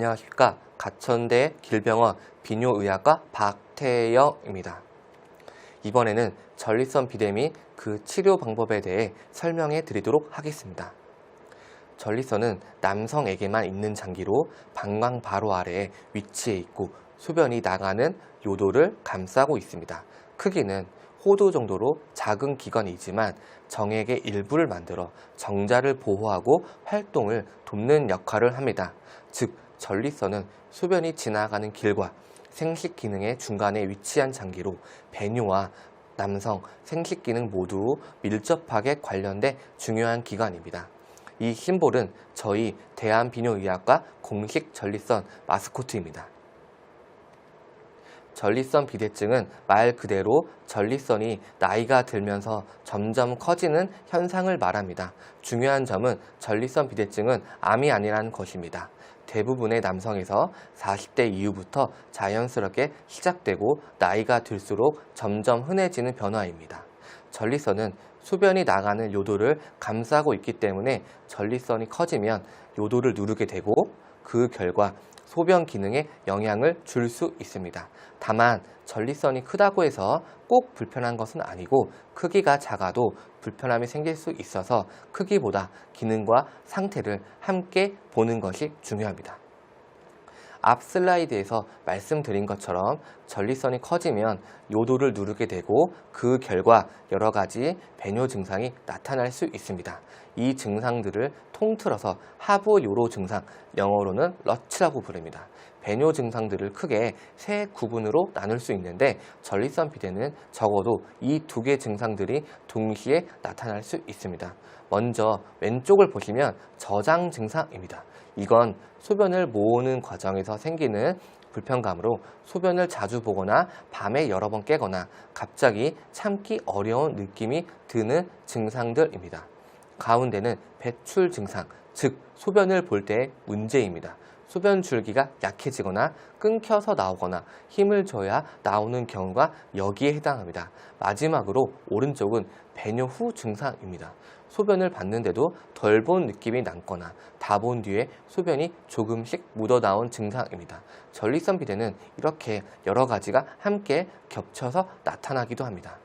안녕하십니까. 가천대 길병원 비뇨의학과 박태영입니다. 이번에는 전립선 비대 및 그 치료 방법에 대해 설명해 드리도록 하겠습니다. 전립선은 남성에게만 있는 장기로 방광 바로 아래에 위치해 있고 소변이 나가는 요도를 감싸고 있습니다. 크기는 호두 정도로 작은 기관이지만 정액의 일부를 만들어 정자를 보호하고 활동을 돕는 역할을 합니다. 즉, 전립선은 소변이 지나가는 길과 생식 기능의 중간에 위치한 장기로 배뇨와 남성 생식 기능 모두 밀접하게 관련된 중요한 기관입니다. 이 심볼은 저희 대한비뇨의학과 공식 전립선 마스코트입니다. 전립선 비대증은 말 그대로 전립선이 나이가 들면서 점점 커지는 현상을 말합니다. 중요한 점은 전립선 비대증은 암이 아니라는 것입니다. 대부분의 남성에서 40대 이후부터 자연스럽게 시작되고 나이가 들수록 점점 흔해지는 변화입니다. 전립선은 소변이 나가는 요도를 감싸고 있기 때문에 전립선이 커지면 요도를 누르게 되고 그 결과 소변 기능에 영향을 줄 수 있습니다. 다만 전립선이 크다고 해서 꼭 불편한 것은 아니고 크기가 작아도 불편함이 생길 수 있어서 크기보다 기능과 상태를 함께 보는 것이 중요합니다. 앞 슬라이드에서 말씀드린 것처럼 전립선이 커지면 요도를 누르게 되고 그 결과 여러 가지 배뇨 증상이 나타날 수 있습니다. 이 증상들을 통틀어서 하부 요로 증상, 영어로는 러츠라고 부릅니다. 배뇨 증상들을 크게 세 구분으로 나눌 수 있는데 전립선 비대는 적어도 이 두 개 증상들이 동시에 나타날 수 있습니다. 먼저 왼쪽을 보시면 저장 증상입니다. 이건 소변을 모으는 과정에서 생기는 불편감으로 소변을 자주 보거나 밤에 여러 번 깨거나 갑자기 참기 어려운 느낌이 드는 증상들입니다. 가운데는 배출 증상, 즉 소변을 볼 때의 문제입니다. 소변 줄기가 약해지거나 끊겨서 나오거나 힘을 줘야 나오는 경우가 여기에 해당합니다. 마지막으로 오른쪽은 배뇨 후 증상입니다. 소변을 봤는데도 덜 본 느낌이 남거나 다 본 뒤에 소변이 조금씩 묻어나온 증상입니다. 전립선 비대는 이렇게 여러 가지가 함께 겹쳐서 나타나기도 합니다.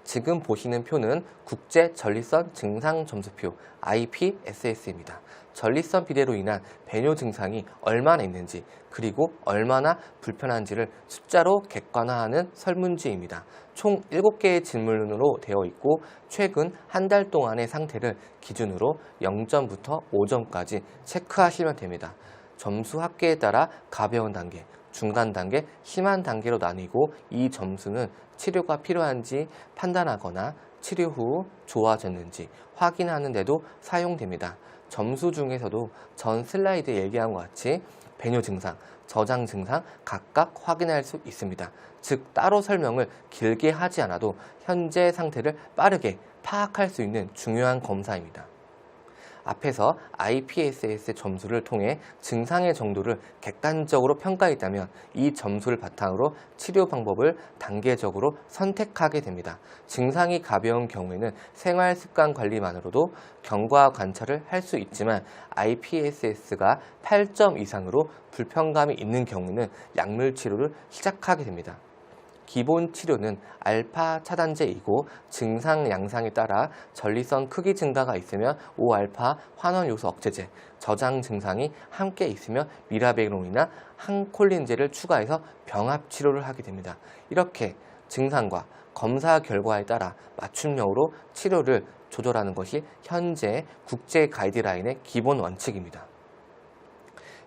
지금 보시는 표는 국제 전립선 증상 점수표 IPSS입니다. 전립선 비대로 인한 배뇨 증상이 얼마나 있는지 그리고 얼마나 불편한지를 숫자로 객관화하는 설문지입니다. 총 7개의 질문으로 되어 있고 최근 한 달 동안의 상태를 기준으로 0점부터 5점까지 체크하시면 됩니다. 점수 합계에 따라 가벼운 단계, 중간 단계, 심한 단계로 나뉘고 이 점수는 치료가 필요한지 판단하거나 치료 후 좋아졌는지 확인하는 데도 사용됩니다. 점수 중에서도 전 슬라이드에 얘기한 것 같이 배뇨 증상, 저장 증상 각각 확인할 수 있습니다. 즉 따로 설명을 길게 하지 않아도 현재 상태를 빠르게 파악할 수 있는 중요한 검사입니다. 앞에서 IPSS 점수를 통해 증상의 정도를 객관적으로 평가했다면 이 점수를 바탕으로 치료 방법을 단계적으로 선택하게 됩니다. 증상이 가벼운 경우에는 생활 습관 관리만으로도 경과 관찰을 할 수 있지만 IPSS가 8점 이상으로 불편감이 있는 경우는 약물 치료를 시작하게 됩니다. 기본 치료는 알파 차단제이고 증상 양상에 따라 전립선 크기 증가가 있으면 5알파 환원 요소 억제제, 저장 증상이 함께 있으면 미라베론이나 항콜린제를 추가해서 병합 치료를 하게 됩니다. 이렇게 증상과 검사 결과에 따라 맞춤형으로 치료를 조절하는 것이 현재 국제 가이드라인의 기본 원칙입니다.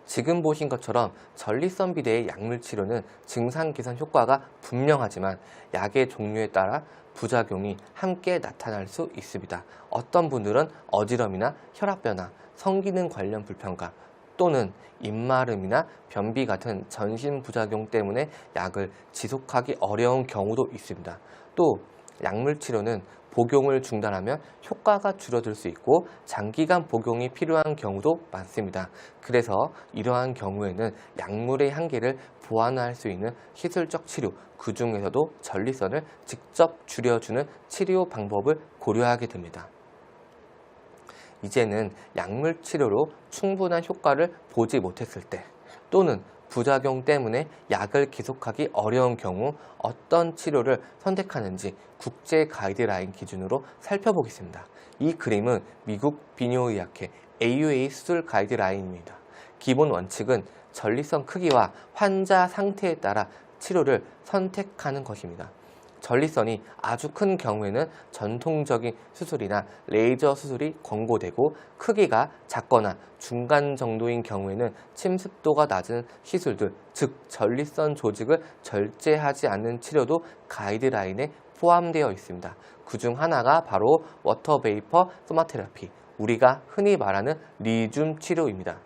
지금 보신 것처럼 전립선 비대의 약물 치료는 증상 개선 효과가 분명하지만 약의 종류에 따라 부작용이 함께 나타날 수 있습니다. 어떤 분들은 어지럼이나 혈압 변화, 성기능 관련 불편감 또는 입마름이나 변비 같은 전신 부작용 때문에 약을 지속하기 어려운 경우도 있습니다. 또 약물 치료는 복용을 중단하면 효과가 줄어들 수 있고 장기간 복용이 필요한 경우도 많습니다. 그래서 이러한 경우에는 약물의 한계를 보완할 수 있는 시술적 치료, 그 중에서도 전립선을 직접 줄여주는 치료 방법을 고려하게 됩니다. 이제는 약물 치료로 충분한 효과를 보지 못했을 때 또는 부작용 때문에 약을 계속하기 어려운 경우 어떤 치료를 선택하는지 국제 가이드라인 기준으로 살펴보겠습니다. 이 그림은 미국 비뇨의학회 AUA 수술 가이드라인입니다. 기본 원칙은 전립선 크기와 환자 상태에 따라 치료를 선택하는 것입니다. 전립선이 아주 큰 경우에는 전통적인 수술이나 레이저 수술이 권고되고, 크기가 작거나 중간 정도인 경우에는 침습도가 낮은 시술들, 즉 전립선 조직을 절제하지 않는 치료도 가이드라인에 포함되어 있습니다. 그중 하나가 바로 워터 베이퍼 소마테라피, 우리가 흔히 말하는 리줌 치료입니다.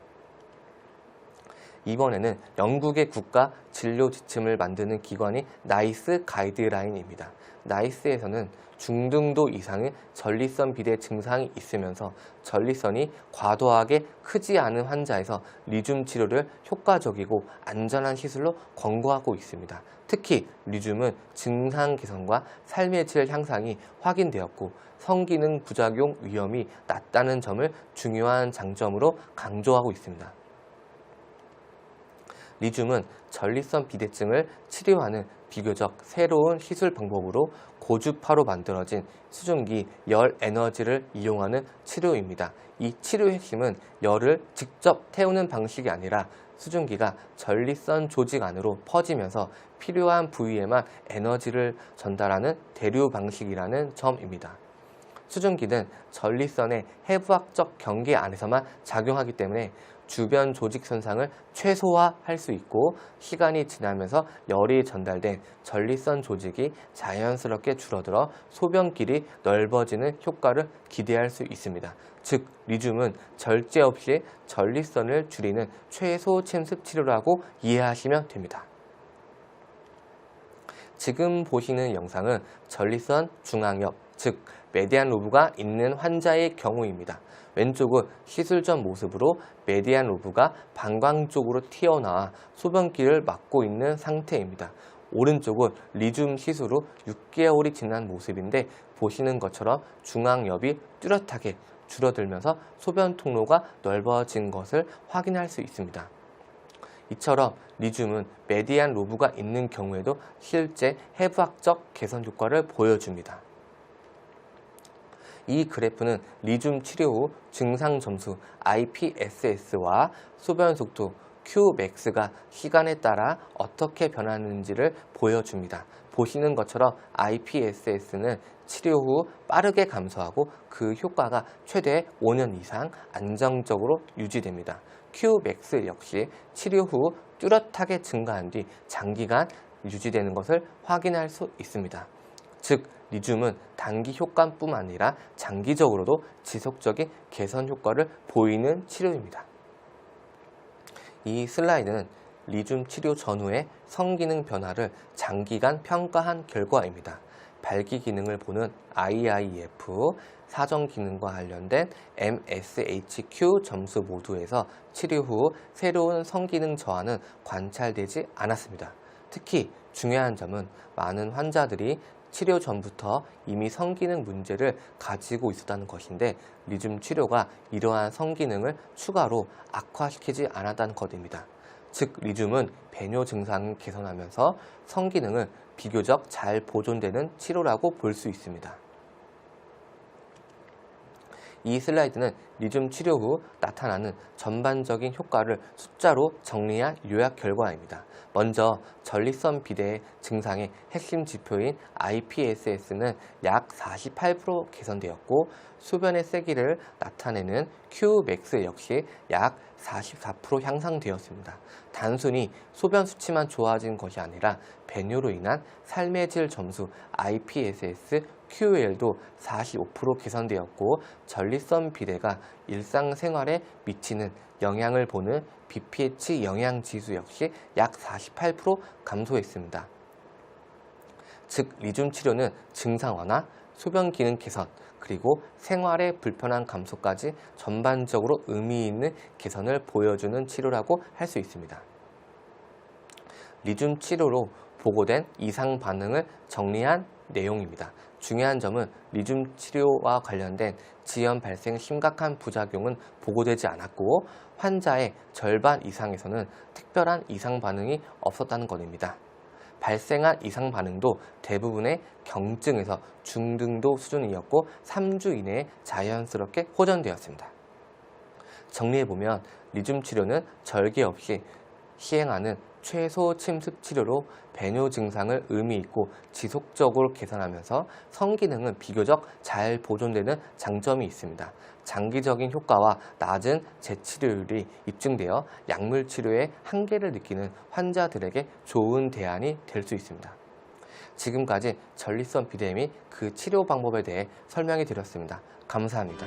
이번에는 영국의 국가 진료 지침을 만드는 기관이 나이스 가이드라인입니다. 나이스에서는 중등도 이상의 전립선 비대 증상이 있으면서 전립선이 과도하게 크지 않은 환자에서 리줌 치료를 효과적이고 안전한 시술로 권고하고 있습니다. 특히 리줌은 증상 개선과 삶의 질 향상이 확인되었고 성기능 부작용 위험이 낮다는 점을 중요한 장점으로 강조하고 있습니다. 리줌은 전립선 비대증을 치료하는 비교적 새로운 시술 방법으로 고주파로 만들어진 수증기 열 에너지를 이용하는 치료입니다. 이 치료의 핵심은 열을 직접 태우는 방식이 아니라 수증기가 전립선 조직 안으로 퍼지면서 필요한 부위에만 에너지를 전달하는 대류 방식이라는 점입니다. 수증기는 전립선의 해부학적 경계 안에서만 작용하기 때문에 주변 조직 손상을 최소화할 수 있고, 시간이 지나면서 열이 전달된 전립선 조직이 자연스럽게 줄어들어 소변길이 넓어지는 효과를 기대할 수 있습니다. 즉, 리줌은 절제 없이 전립선을 줄이는 최소 침습 치료라고 이해하시면 됩니다. 지금 보시는 영상은 전립선 중앙엽, 즉 메디안 로브가 있는 환자의 경우입니다. 왼쪽은 시술 전 모습으로 메디안 로브가 방광 쪽으로 튀어나와 소변길을 막고 있는 상태입니다. 오른쪽은 리줌 시술 후 6개월이 지난 모습인데, 보시는 것처럼 중앙엽이 뚜렷하게 줄어들면서 소변 통로가 넓어진 것을 확인할 수 있습니다. 이처럼 리줌은 메디안 로브가 있는 경우에도 실제 해부학적 개선 효과를 보여줍니다. 이 그래프는 리줌 치료 후 증상 점수 IPSS와 소변 속도 Qmax가 시간에 따라 어떻게 변하는지를 보여줍니다. 보시는 것처럼 IPSS는 치료 후 빠르게 감소하고 그 효과가 최대 5년 이상 안정적으로 유지됩니다. Qmax 역시 치료 후 뚜렷하게 증가한 뒤 장기간 유지되는 것을 확인할 수 있습니다. 즉, 리줌은 단기 효과뿐만 아니라 장기적으로도 지속적인 개선 효과를 보이는 치료입니다. 이 슬라이드는 리줌 치료 전후의 성기능 변화를 장기간 평가한 결과입니다. 발기 기능을 보는 IIF, 사정 기능과 관련된 MSHQ 점수 모두에서 치료 후 새로운 성기능 저하는 관찰되지 않았습니다. 특히 중요한 점은 많은 환자들이 치료 전부터 이미 성기능 문제를 가지고 있었다는 것인데, 리줌 치료가 이러한 성기능을 추가로 악화시키지 않았다는 것입니다. 즉, 리줌은 배뇨 증상을 개선하면서 성기능을 비교적 잘 보존되는 치료라고 볼 수 있습니다. 이 슬라이드는 리줌 치료 후 나타나는 전반적인 효과를 숫자로 정리한 요약 결과입니다. 먼저 전립선 비대의 증상의 핵심 지표인 IPSS는 약 48% 개선되었고, 소변의 세기를 나타내는 Qmax 역시 약 44% 향상되었습니다. 단순히 소변 수치만 좋아진 것이 아니라 배뇨로 인한 삶의 질 점수 IPSS QOL도 45% 개선되었고, 전립선 비대가 일상생활에 미치는 영향을 보는 BPH 영양지수 역시 약 48% 감소했습니다. 즉, 리줌 치료는 증상 완화, 소변 기능 개선, 그리고 생활의 불편함 감소까지 전반적으로 의미 있는 개선을 보여주는 치료라고 할 수 있습니다. 리줌 치료로 보고된 이상 반응을 정리한 내용입니다. 중요한 점은 리튬 치료와 관련된 지연 발생 심각한 부작용은 보고되지 않았고 환자의 절반 이상에서는 특별한 이상 반응이 없었다는 것입니다. 발생한 이상 반응도 대부분의 경증에서 중등도 수준이었고 3주 이내에 자연스럽게 호전되었습니다. 정리해보면 리튬 치료는 절개 없이 시행하는 최소 침습 치료로 배뇨 증상을 의미 있고 지속적으로 개선하면서 성기능은 비교적 잘 보존되는 장점이 있습니다. 장기적인 효과와 낮은 재치료율이 입증되어 약물 치료의 한계를 느끼는 환자들에게 좋은 대안이 될 수 있습니다. 지금까지 전립선 비대 및 그 치료 방법에 대해 설명해 드렸습니다. 감사합니다.